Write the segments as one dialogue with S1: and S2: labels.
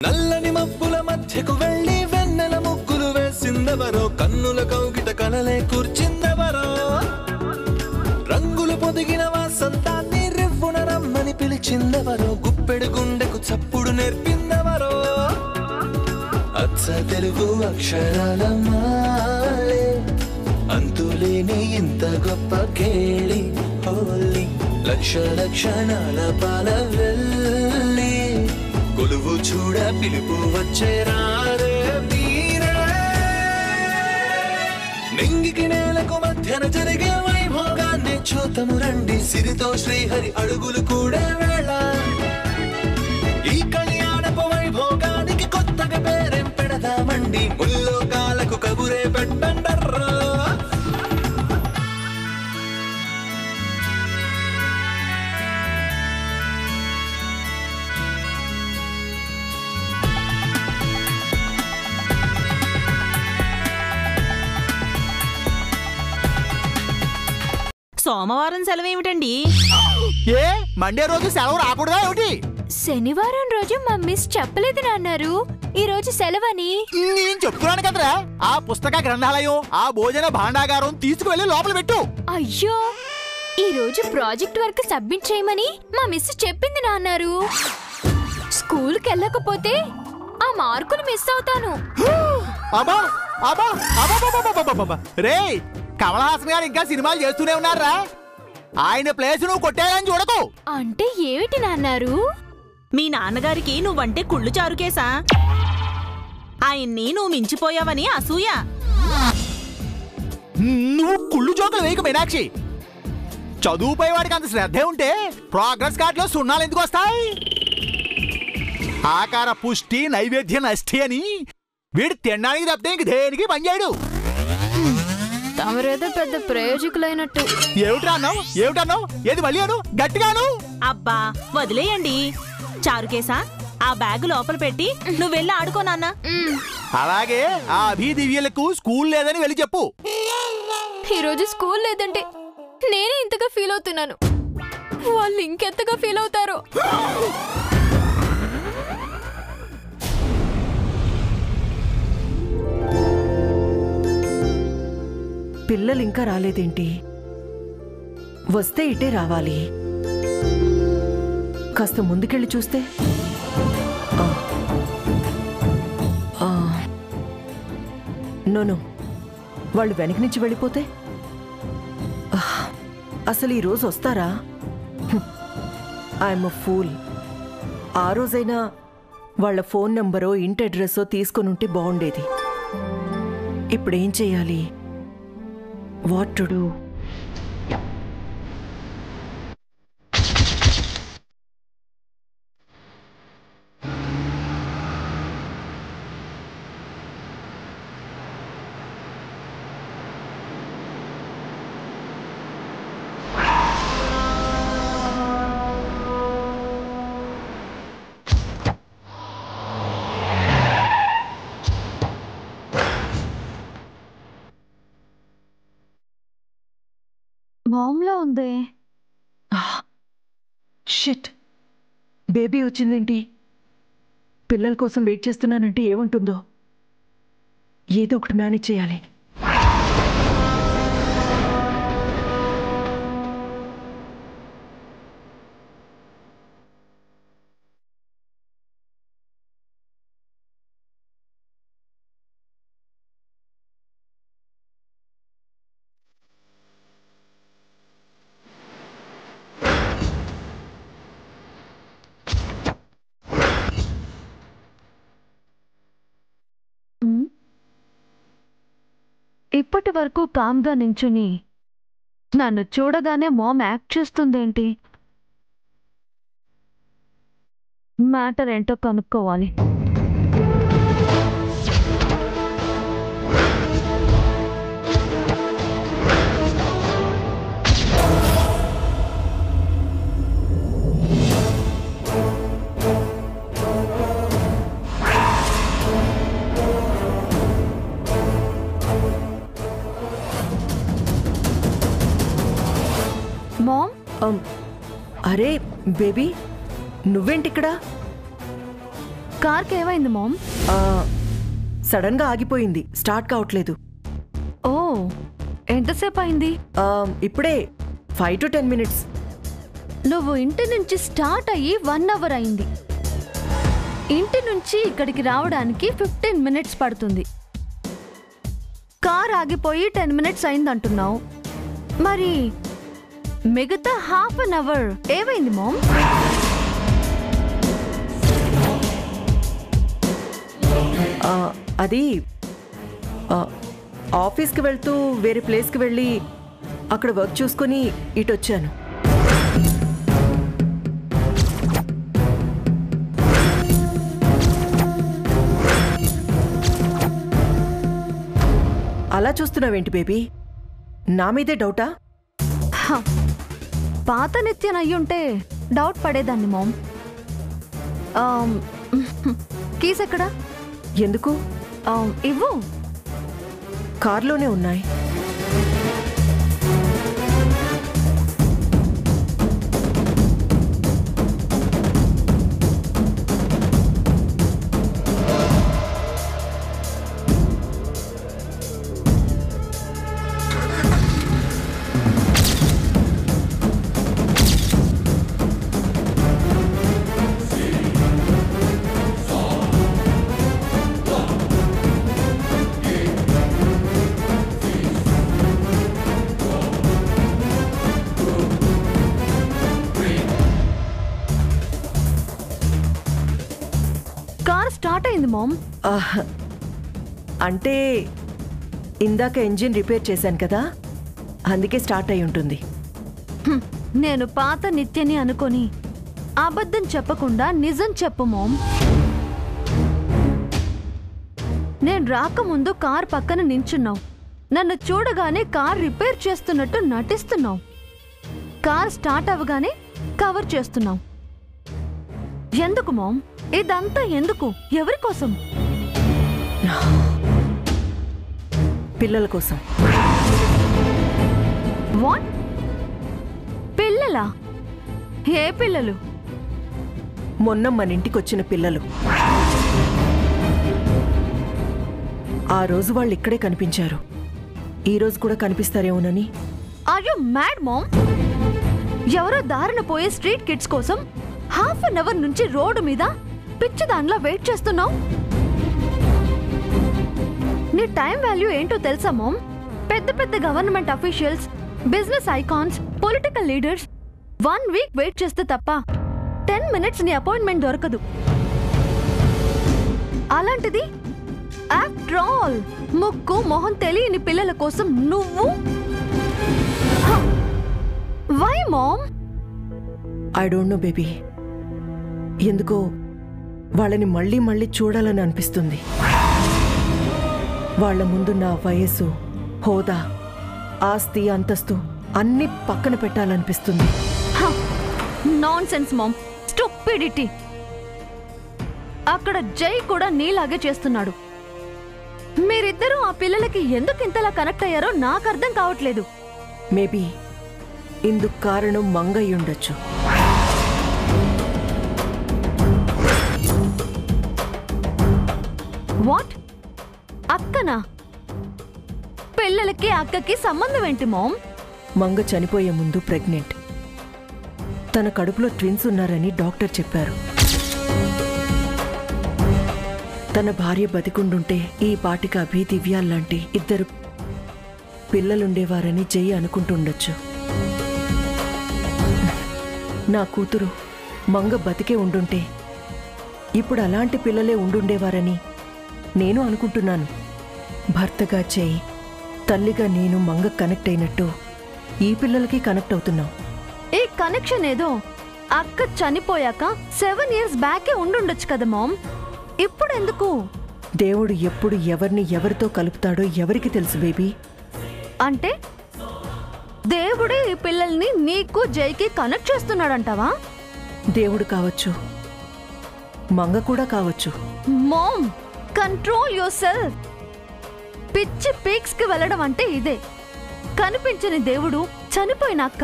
S1: నల్లని మబ్బుల మధ్యకు వెళ్ళి వెన్నెల ముగ్గులు వేసిందెవరో కన్నుల కౌగిట కలలే కూర్చిందెవరో రంగులు పొదిగిన వాసంతాన్ని రివ్వున రమ్మని పిలిచిందెవరో గుప్పెడు గుండెకు చప్పుడు నేర్పిందెవరో అచ్చ తెలుగు అక్షరాల మాలే అంతులేని ఇంత గొప్ప కేళి హోలీ లక్ష లక్షణాల పాల వెళ్ళి కొలువు చూడ పిలుపు వచ్చేరారే వీరే నింగికి నేలకు మధ్యన జరిగే వైభోగాన్ని చూతము రండి సిరితో శ్రీహరి అడుగులు కూడే వేళ ఈ కళ్యాణపు వైభోగానికి కొత్తగా పేరేం పెడదామండి ముల్లోకాలకు కబురే పెట్టండర్రా
S2: సోమవారం సెలవేమిటండి?
S3: ఏ మండే రోజు సెలవు రాకూడదా ఏమిటి?
S4: శనివారం రోజు మా మిస్ చెప్పలేదు అన్నారు, ఈ రోజు సెలవని.
S3: నేను చెప్తున్నాను కదరా, ఆ పుస్తక గ్రంథాలయం ఆ భోజన భాండాగారం తీసుకువెళ్ళి లోపల పెట్టు.
S4: అయ్యో, ఈ రోజు ప్రాజెక్ట్ వర్క్ సబ్మిట్ చేయమని మా మిస్ చెప్పింది అన్నారు. స్కూల్కి వెళ్ళకపోతే ఆ మార్కులు మిస్ అవుతాను.
S3: అబ్బా అబ్బా అబ్బా రే, కమల్ హాసన్ గారు ఇంకా సినిమాలు చేస్తూనే ఉన్నారా? ఆయన ప్లేస్ నువ్వు కొట్టేయాలని చూడకు.
S4: అంటే ఏమిటి నాన్నారు?
S2: మీ నాన్నగారికి నువ్వంటే కుళ్ళు చారుకేసా? ఆయన్ని నువ్వు మించిపోయావని అసూయ.
S3: నువ్వు కుళ్ళు జోకులు వేయకు మీనాక్షి. చదువుపై వాడికి అంత శ్రద్ధే ఉంటే ప్రోగ్రెస్ కార్డులో సున్నాలు ఎందుకు వస్తాయి? ఆకార పుష్టి నైవేద్య నష్టి అని వీడు తినడానికి తప్పితే ఇంక దేనికి పనిచేయడు.
S4: తమరేదో పెద్ద ప్రయోజకులైనట్టు.
S3: ఏమిటన్నావు? ఏది మళ్ళీ అను, గట్టిగాను.
S2: అబ్బా వదిలేయండి. చారుకేసా, ఆ బ్యాగ్ లోపల పెట్టి నువ్వెళ్ళి ఆడుకో నాన్న.
S3: అలాగే ఆ అభి దివ్యలకు స్కూల్ లేదని వెళ్ళి చెప్పు.
S4: ఈరోజు స్కూల్ లేదంటే నేనే ఇంతగా ఫీల్ అవుతున్నాను, వాళ్ళు ఇంకెంతగా ఫీల్ అవుతారో.
S5: పిల్లలు ఇంకా రాలేదేంటి? వస్తే ఇటే రావాలి. కాస్త ముందుకెళ్ళి చూస్తే నోను, వాళ్ళు వెనక నుంచి వెళ్ళిపోతే అసలు ఈరోజు వస్తారా? I'm a fool. ఆ రోజైనా వాళ్ళ ఫోన్ నంబరో ఇంటి అడ్రస్సో తీసుకొని ఉంటే బాగుండేది. ఇప్పుడేం చెయ్యాలి? What to do?
S4: మామ్లా ఉంది.
S5: షిట్, బేబీ వచ్చిందేంటి? పిల్లల కోసం వెయిట్ చేస్తున్నానంటే ఏముంటుందో. ఏదో ఒకటి మేనేజ్ చేయాలి.
S4: ఇప్పటి వరకు కామ్గా నించుని నన్ను చూడగానే మామ్ యాక్ట్ చేస్తుందేంటి? మ్యాటర్ ఏంటో కనుక్కోవాలి.
S5: అరే బేబీ, నువ్వేంటిక్కడ?
S4: కార్కి ఏమైంది మామ్?
S5: సడన్ గా ఆగిపోయింది, స్టార్ట్ కావట్లేదు.
S4: ఓ, ఎంతసేపు అయింది?
S5: ఇప్పుడే 5 to 10 minutes.
S4: నువ్వు ఇంటి నుంచి స్టార్ట్ అయ్యి 1 hour అయింది. ఇంటి నుంచి ఇక్కడికి రావడానికి 15 minutes పడుతుంది. కార్ ఆగిపోయి 10 minutes అయిందంటున్నావు. మరి మిగతా ½ an hour ఏమైంది మామ్?
S5: అది ఆఫీస్కి వెళ్తూ వేరే ప్లేస్కి వెళ్ళి అక్కడ వర్క్ చూసుకొని ఇటు వచ్చాను. అలా చూస్తున్నావేంటి బేబీ? నా మీదే డౌటా?
S4: పాత నిత్యన్ అయ్యుంటే డౌట్ పడేదాన్ని మామ్. కీస్ ఎక్కడా?
S5: ఎందుకు?
S4: ఇవ్వు.
S5: కార్లోనే ఉన్నాయి.
S4: స్టార్ట్ అయింది మామ్.
S5: అంటే ఇందాక ఇంజిన్ రిపేర్ చేశాను కదా, అందుకే స్టార్ట్ అయి ఉంటుంది.
S4: నేను పాత నిత్యని అనుకొని అబద్ధం చెప్పకుండా నిజం చెప్పు మామ్. నేను రాకముందు కార్ పక్కన నించున్నావు. నన్ను చూడగానే కార్ రిపేర్ చేస్తున్నట్టు నటిస్తున్నావు. కార్ స్టార్ట్ అవ్వగానే కవర్ చేస్తున్నావు. ఎందుకు మామ్? ఇదంతా ఎందుకు? ఎవరి కోసం?
S5: పిల్లల కోసం.
S4: వాట్? పిల్లలా? ఏ పిల్లలు?
S5: మొన్న మన ఇంటికి వచ్చిన పిల్లలు. ఆ రోజు వాళ్ళు ఇక్కడే కనిపించారు. ఈ రోజు కూడా కనిపిస్తారేమోనని.
S4: Are you mad mom? ఎవరో దారిన పోయే స్ట్రీట్ కిడ్స్ కోసం ½ an hour నుంచి రోడ్డు మీద పిచ్చి దానిలా వెయిట్ చేస్తున్నావు. నీ టైం వాల్యూ ఏంటో తెలుసా మామ్? పెద్ద పెద్ద government officials, business icons, political leaders 1 week wait చేస్తే తప్ప 10 minutes నీ అపాయింట్మెంట్ దొరకదు. అలాంటిది ఆఫ్టర్ ఆల్ ముక్కు మొహం తెలియని పిల్లల కోసం నువ్వు? Why mom?
S5: I don't know baby. ఎందుకో వాళ్ళని మళ్ళీ మళ్ళీ చూడాలని అనిపిస్తుంది. వాళ్ళ ముందు నా వయస్సు, హోదా, ఆస్తి, అంతస్తు అన్ని పక్కన పెట్టాలనిపిస్తుంది.
S4: Nonsense mom, stupidity. అక్కడ జై కూడా నీలాగే చేస్తున్నాడు. మీరిద్దరూ ఆ పిల్లలకి ఎందుకు ఇంతలా కనెక్ట్ అయ్యారో నాకు అర్థం కావట్లేదు.
S5: మేబీ ఇందుకు కారణం మంగయ్య ఉండొచ్చు.
S4: వాట్? అక్కనా? పిల్లలకి అక్కకి సంబంధం ఏంటి మామ్?
S5: మంగ చనిపోయే ముందు ప్రెగ్నెంట్. తన కడుపులో ట్విన్స్ ఉన్నారని డాక్టర్ చెప్పారు. తన భార్య బతికుండుంటే ఈ పాటికి అభి, దివ్యాల్లాంటి 2 పిల్లలుండేవారని జై అనుకుంటుండొచ్చు. నా కూతురు మంగ బతికే ఉండుంటే ఇప్పుడు అలాంటి పిల్లలే ఉండుండేవారని నేను అనుకుంటున్నాను. భర్తగా జై, తల్లిగా నేను మంగ కనెక్ట్ అయినట్టు ఈ పిల్లలకి కనెక్ట్ అవుతున్నాం.
S4: ఈ కనెక్షన్ ఏదో అక్క చనిపోయాక 7 years బ్యాకే ఉండుండొచ్చు కదా మామ్. ఇప్పుడు ఎందుకు?
S5: దేవుడు ఎప్పుడు ఎవరిని ఎవరితో కలుపుతాడో ఎవరికి తెలుసు బేబీ.
S4: అంటే దేవుడే ఈ పిల్లల్ని నీకు జైకి కనెక్ట్ చేస్తున్నాడంటావా?
S5: దేవుడు కావచ్చు, మంగ కూడా కావచ్చు.
S4: Mom, control yourself. పిచ్చి పీక్స్ కి వెళ్ళడం అంటే ఇదే. కనిపించని దేవుడు చనిపోయినాక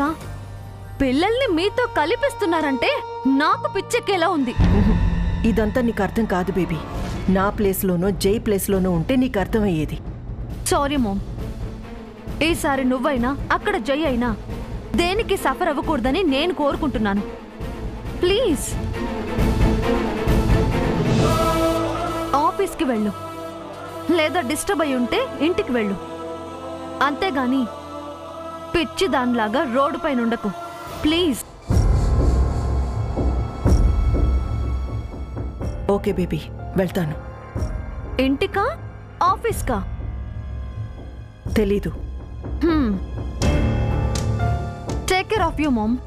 S4: పిల్లల్ని మీతో కలిపిస్తున్నారంటే నాకు పిచ్చెక్కేలా ఉంది.
S5: ఇదంతా నీకు అర్థం కాదు బేబీ. నా ప్లేస్లోనో జై ప్లేస్లోనో ఉంటే నీకు అర్థమయ్యేది.
S4: సారీ మామ్, ఈసారి నువ్వైనా అక్కడ జై అయినా దేనికి సఫర్ అవ్వకూడదని నేను కోరుకుంటున్నాను. ప్లీజ్ ఆఫీస్కి వెళ్ళు, లేదా డిస్టర్బ్ అయి ఉంటే ఇంటికి వెళ్ళు. అంతేగాని పిచ్చి దానిలాగా రోడ్డు పైన ఉండకు ప్లీజ్.
S5: ఓకే బేబీ, వెళ్తాను.
S4: ఇంటికా ఆఫీస్కా
S5: తెలీదు.
S4: Take care of you mom.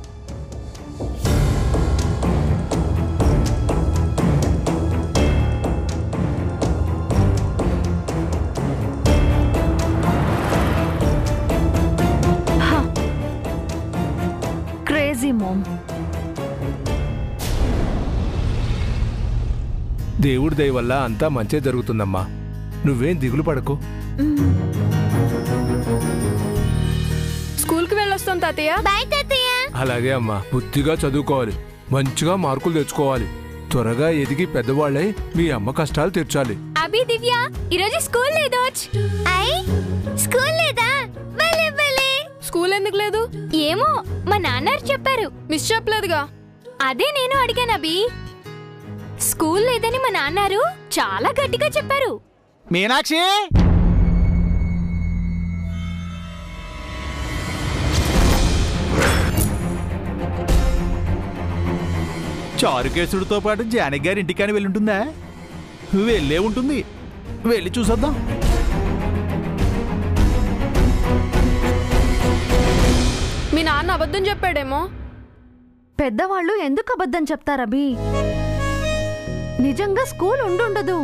S4: Crazy mom.
S6: దేవుడి దయ వల్ల అంతా మంచే జరుగుతుందమ్మా. నువ్వేం దిగులు పడకు.
S7: స్కూల్కి వెళ్ళొస్తాం తాతయ్య. బాయ్ తాతయ్య.
S6: అలాగే అమ్మా, బుద్ధిగా చదువుకోవాలి, మంచిగా మార్కులు తెచ్చుకోవాలి. త్వరగా ఎదిగి పెద్దవాళ్ళై మీ అమ్మ కష్టాలు తీర్చాలి.
S7: అభి, దివ్య, ఈరోజు స్కూల్ లేదు. స్కూల్ లేదా? స్కూల్ ఎందుకు లేదు? ఏమో, మా నాన్న చెప్పారు. మిస్ చెప్పలేదుగా. అదే నేను అడిగాను అభి. స్కూల్ లేదని మా నాన్నారు చాలా గట్టిగా చెప్పారు.
S3: మీనాక్షి, చారుకేసుడితో పాటు జానకి గారి ఇంటికాని వెళ్ళుంటుందా? వెళ్ళే ఉంటుంది, వెళ్ళి చూసొద్దాం.
S7: మీ నాన్న అబద్ధం చెప్పాడేమో.
S4: పెద్దవాళ్ళు ఎందుకు అబద్ధం చెప్తారబి? నిజంగా స్కూల్ ఉండుండదు.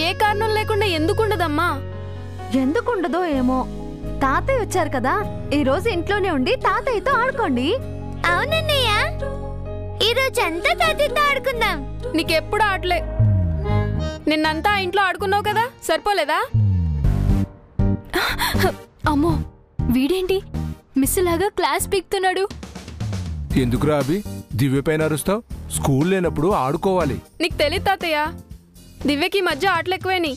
S7: ఏ కారణం లేకుండా ఎందుకుండదమ్మా?
S4: ఎందుకుండదో ఏమో. తాతయ్య వచ్చారు కదా, ఈ రోజు ఇంట్లోనే ఉండి తాతయ్యతో ఆడుకోండి.
S7: అవునన్నయ్య, ఈ రోజంతా తాతయ్యతో ఆడుకుందాం. నీకెప్పుడు ఆటలే. నిన్నంతా ఇంట్లో ఆడుకున్నావు కదా, సరిపోలేదా? అమ్మో, వీడేంటి మిస్ లాగా క్లాస్ పీక్తున్నాడు?
S6: ఎందుకురా అభి దివ్య పైన అరుస్తావు? స్కూల్ లేనప్పుడు ఆడుకోవాలి.
S7: నీకు తెలియదు తాతయ్య, దివ్యకి మధ్య ఆటలు ఎక్కువేని.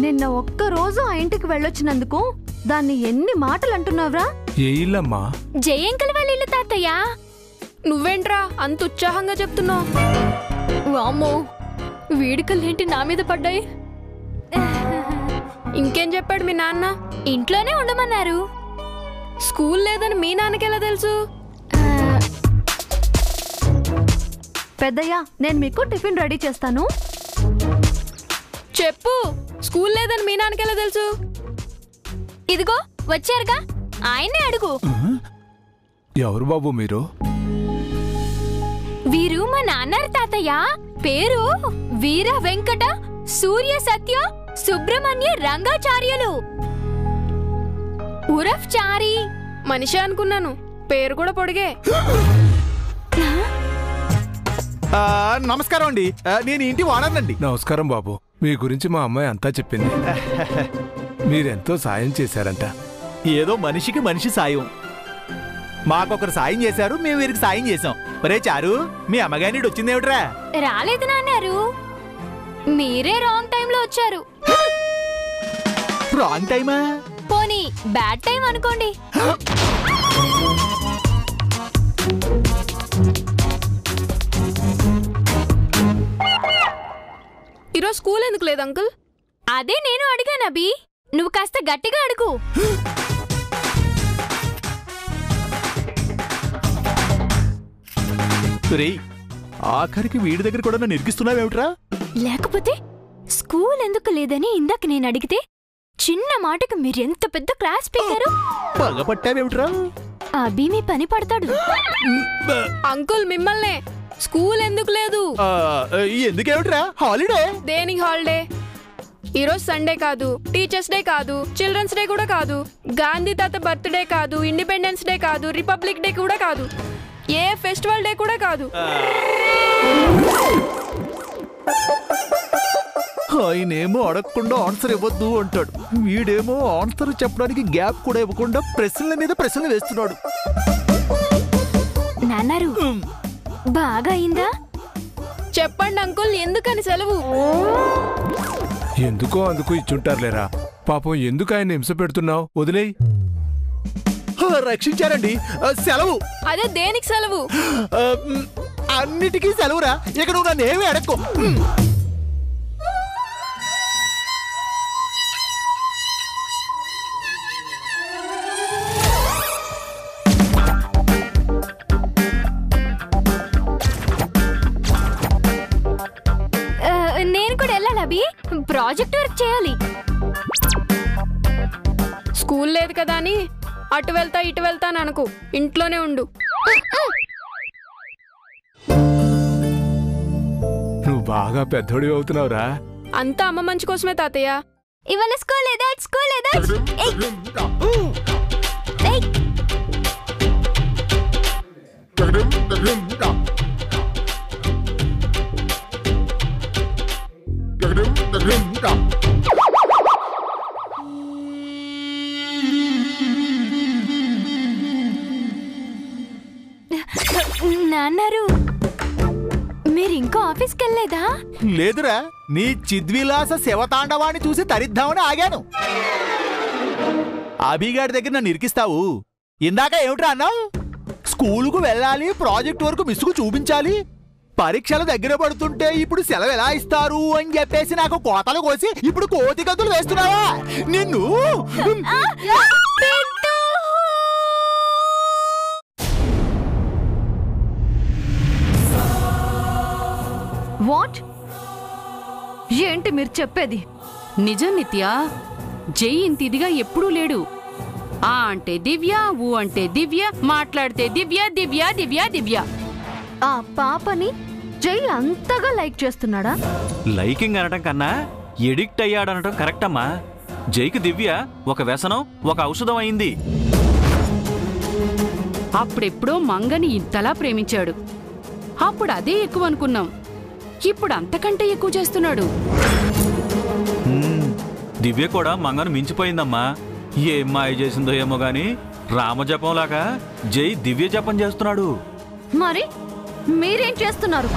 S4: నిన్న ఒక్క రోజు ఆ ఇంటికి వెళ్ళొచ్చినందుకు దాన్ని ఎన్ని మాటలు అంటున్నావురా?
S6: ఏ ఇల్లమ్మా?
S7: జయంకల్ వాళ్ళ ఇల్లు తాతయ్య. నువ్వేంట్రా అంత ఉత్సాహంగా చెప్తున్నావు? వామ్మో, వీడికల్లేంటి నా మీద పడ్డాయి? ఇంకేం చెప్పాడు మీ నాన్న? ఇంట్లోనే ఉండమన్నారు. స్కూల్ లేదని మీ నాన్నకెలా తెలుసు?
S4: పెద్దయ్య, నేను మీకు టిఫిన్ రెడీ చేస్తాను.
S7: చెప్పు, స్కూల్ లేదని మీ నాన్నకెలా తెలుసు? ఇదిగో వచ్చారుగా, ఆయనే అడుగు.
S6: ఎవరు బాబు మీరు?
S7: వీరు మా నాన్నారు తాతయ్య. పేరు వీర వెంకట సూర్య సత్య సుబ్రహ్మణ్య రంగాచార్యులు. ఉరఫ్ చారి. మనిషి అనుకున్నాను, పేరు కూడా పొడిగే.
S3: నమస్కారం అండి, నేను ఇంటి వాడనండి.
S6: నమస్కారం బాబు, మీ గురించి మా అమ్మాయి అంతా చెప్పింది. మీరెంతో సాయం చేశారంట.
S3: ఏదో మనిషికి మనిషి సాయం. మాకొకరు సాయం చేశారు, మేము వీరికి సాయం చేసాం. ఒరే చారు, మీ అమ్మగారి వచ్చిందేమిట్రా?
S7: రాలేదు నాన్నారు. మీరే రాంగ్ టైంలో వచ్చారు.
S3: రాంగ్ టైమా?
S7: పోనీ బ్యాడ్ టైం అనుకోండి. ఈరోజు స్కూల్ ఎందుకు లేదు అంకుల్? అదే నేను అడిగాను అభి, నువ్వు కాస్త గట్టిగా అడుగు.
S3: ఆఖరికి వీడి దగ్గర కూడా నన్ను ఇరికిస్తున్నావేమిట్రా?
S7: లేకపోతే స్కూల్ ఎందుకు లేదని ఇందాక నేను అడిగితే చిన్న మాటకు మీరెంత పెద్ద క్లాస్ పీకారు.
S3: పగపట్టావేమిట్రా?
S7: అభి మీ పని పడతాడు. అంకుల్ మిమ్మల్నే. స్కూల్ ఎందుకు లేదు?
S3: ఎందుకేమిట్రా? హాలిడే.
S7: దేనికి హాలిడే? ఈరోజు సండే కాదు, టీచర్స్ డే కాదు, చిల్డ్రన్స్ డే కూడా కాదు, గాంధీ తాత బర్త్డే కాదు, ఇండిపెండెన్స్ డే కాదు, రిపబ్లిక్ డే కూడా కాదు, ఏ ఫెస్టివల్ డే కూడా కాదు.
S3: ఆయనేమో అడగకుండా ఆన్సర్ ఇవ్వద్దు అంటాడు, వీడేమో ఆన్సర్ చెప్పడానికి గ్యాప్ కూడా ఇవ్వకుండా ప్రశ్నల మీద ప్రశ్నలు వేస్తున్నాడు.
S7: నాన్నారు బాగా అయిందా? చెప్పండి అంకుల్, ఎందుకని సెలవు?
S6: ఎందుకో అందుకు ఇచ్చుంటారులేరా. పాపం ఎందుకు ఆయన హింస పెడుతున్నావు? వదిలేయ్.
S3: రక్షించారండి. సెలవు.
S7: అదే దేనికి సెలవు?
S3: అన్నిటికీ సెలవురా. ఇక నువ్వు నన్ను ఏమీ అడక్కో.
S7: నేను కూడా వెళ్ళాలి అభి, ప్రాజెక్ట్ వర్క్ చేయాలి. స్కూల్ లేదు కదా అని అటు వెళ్తా ఇటు వెళ్తా అని అనుకో, ఇంట్లోనే ఉండు.
S6: నువ్వు బాగా పెద్దోడివి అవుతున్నావురా.
S7: అంతా అమ్మ మంచి కోసమే తాతయ్య. ఇవాళ స్కూల్ లేదా? స్కూల్ లేదా? నాన్నారు, మీరు ఇంకా ఆఫీస్కి వెళ్ళలేదా?
S3: లేదురా, నీ చిద్విలాస శివతాండవాన్ని చూసి తరిద్దామని ఆగాను. అభిగాడి దగ్గర నన్ను ఇరికిస్తావు. ఇందాక ఏమిట్రా అన్నావు? స్కూలుకు వెళ్ళాలి, ప్రాజెక్ట్ వరకు మిస్సుకు చూపించాలి, పరీక్షలు దగ్గర పడుతుంటే ఇప్పుడు సెలవు ఎలా ఇస్తారు అని చెప్పేసి నాకు కోతలు కోసి ఇప్పుడు కోతి గతులు వేస్తున్నావా? నిన్ను
S4: వాట్? ఏంటి మీరు చెప్పేది?
S8: నిజం నిత్య, జై ఇంత ఇదిగా ఎప్పుడూ లేడు. ఆ అంటే దివ్య, ఊ అంటే దివ్య, మాట్లాడితే దివ్య దివ్య దివ్య దివ్య.
S4: ఆ పాపని జై అంతగా లైక్ చేస్తున్నాడా?
S9: లైకింగ్ అనటం కన్నా ఎడిక్ట్ అయ్యాడనటం కరెక్ట్ అమ్మా. జైకి దివ్య ఒక వ్యసనం, ఒక ఔషధం అయింది.
S8: అప్పుడెప్పుడో మంగని ఇంతలా ప్రేమించాడు. అప్పుడు అదే ఎక్కువ అనుకున్నాం. ఇప్పుడు అంతకంటే ఎక్కువ చేస్తున్నాడు.
S9: దివ్య కూడా మంగను మించిపోయిందమ్మా. ఏం మాయ చేసిందో ఏమో గాని రామజపంలాగా జై దివ్య జపం చేస్తున్నాడు.
S4: మరి మీరేం చేస్తున్నారు?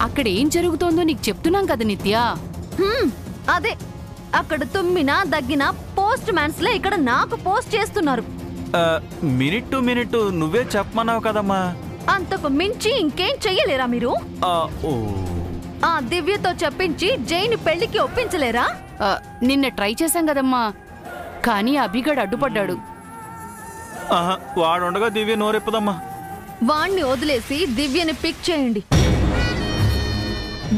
S8: అక్కడ ఏం జరుగుతోందో నీకు చెప్తున్నాం కదా నిత్య.
S4: అదే, అక్కడ తుమ్మినా దగ్గినా పోస్ట్ మ్యాన్స్ లే ఇక్కడ నాకు పోస్ట్ చేస్తున్నారు.
S9: మినిట్ టు మినిట్ నువ్వే చెప్పమన్నావు కదమ్మా.
S4: అంతకు మించి ఇంకేం చెయ్యలేరా మీరు? ఆ దివ్యతో చెప్పించి జైని పెళ్లికి ఒప్పించలేరా?
S8: నిన్న ట్రై చేశాం కదమ్మా, కానీ అభిగడ్ అడ్డుపడ్డాడు.
S9: వాడుండగా దివ్య నోరెప్పదమ్మా.
S4: వాణ్ణి వదిలేసి దివ్యని పిక్ చేయండి.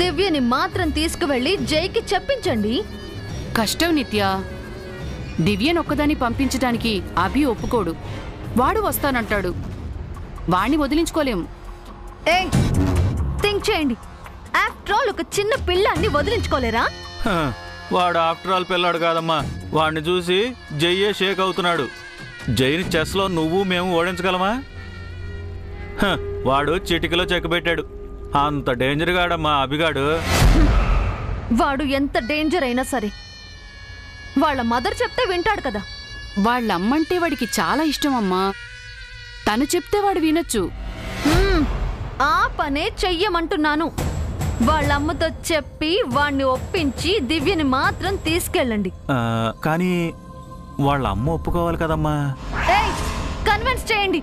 S4: దివ్యని మాత్రం తీసుకువెళ్ళి జైకి చెప్పించండి.
S8: కష్టం నిత్య, దివ్యనొక్కదాన్ని పంపించడానికి అభి ఒప్పుకోడు. వాడు వస్తానంటాడు. వాణ్ణి వదిలించుకోలేం.
S4: థింక్ చేయండి. ఆఫ్టర్ ఆల్ ఒక చిన్న పిల్లాన్ని వదిలించుకోలేరా?
S9: వాడు ఆఫ్టర్ ఆల్ పిల్లాడు కాదమ్మా. వాడిని చూసి జయ్యే షేక్ అవుతున్నాడు. జైని చెస్ లో నువ్వు మేము ఓడించగలమా? వాడు చిటికలో చెక్కబెట్టాడు. అంత డేంజర్ గాడమ్మా అభిగాడు.
S4: వాడు ఎంత డేంజర్ అయినా సరే వాళ్ళ మదర్ చెప్తే వింటాడు కదా.
S8: వాళ్ళమ్మంటే వాడికి చాలా ఇష్టం అమ్మా. తను చెప్తే వాడు వినొచ్చు.
S4: ఆ పనే చెయ్యమంటున్నాను. వాళ్ళమ్మతో చెప్పి వాణ్ణి ఒప్పించి దివ్యని మాత్రం తీసుకెళ్ళండి.
S9: కానీ వాళ్ళ అమ్మ ఒప్పుకోవాలి కదమ్మా.
S4: కన్విన్స్ చేయండి.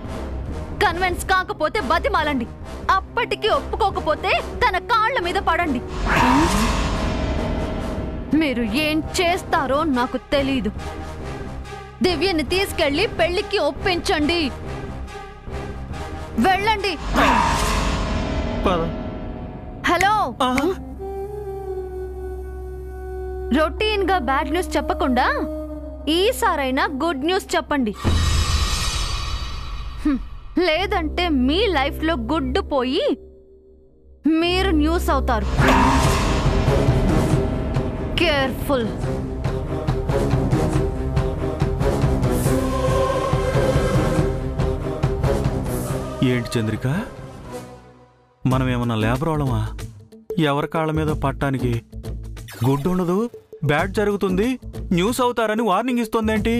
S4: కన్విన్స్ కాకపోతే బతిమాలండి. అప్పటికి ఒప్పుకోకపోతే తన కాళ్ళ మీద పడండి. మీరు ఏం చేస్తారో నాకు తెలీదు. దివ్యని తీసుకెళ్లి పెళ్లికి ఒప్పించండి. వెళ్ళండి. హలో, రొటీన్ గా బ్యాడ్ న్యూస్ చెప్పకుండా ఈసారైనా గుడ్ న్యూస్ చెప్పండి. లేదంటే మీ లైఫ్ లో గుడ్డు పోయి మీరు న్యూస్ అవుతారు. కేర్ఫుల్.
S9: ఏంటి చంద్రిక, మనం ఏమన్నా లేబర్ వాళ్ళమా? ఎవరి కాళ్ళ మీద పట్టానికి? గుడ్ ఉండదు, బ్యాడ్ జరుగుతుంది, న్యూస్ అవుతారని వార్నింగ్ ఇస్తోందేంటి?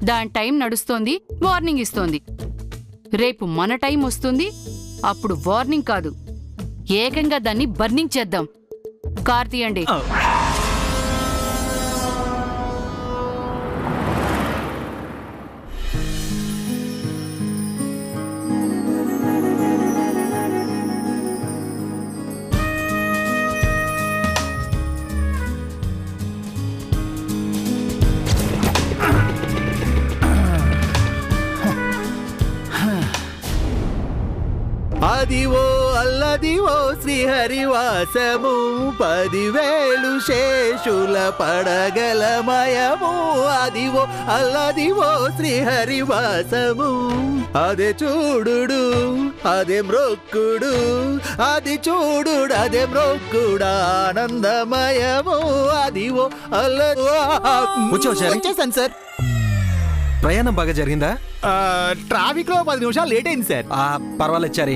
S8: దాని టైం నడుస్తోంది, వార్నింగ్ ఇస్తోంది. రేపు మన టైం వస్తుంది, అప్పుడు వార్నింగ్ కాదు, ఏకంగా దాన్ని బర్నింగ్ చేద్దాం. కార్ తీయండి.
S3: అదివో అల్లదివో శ్రీహరివాసము 10,000 శేషుల పడగలమయము. అదివో అల్లదివో శ్రీహరివాసము. అదే చూడు అదే మ్రొక్కుడు, అది చూడు అదే మ్రొక్కుడు ఆనందమయము. అదివో
S1: వచ్చేసాను సార్. ప్రయాణం బాగా జరిగిందా?
S3: ట్రాఫిక్ లో 10 నిమిషాలు లేట్ అయింది సార్.
S1: పర్వాలేదు చారి.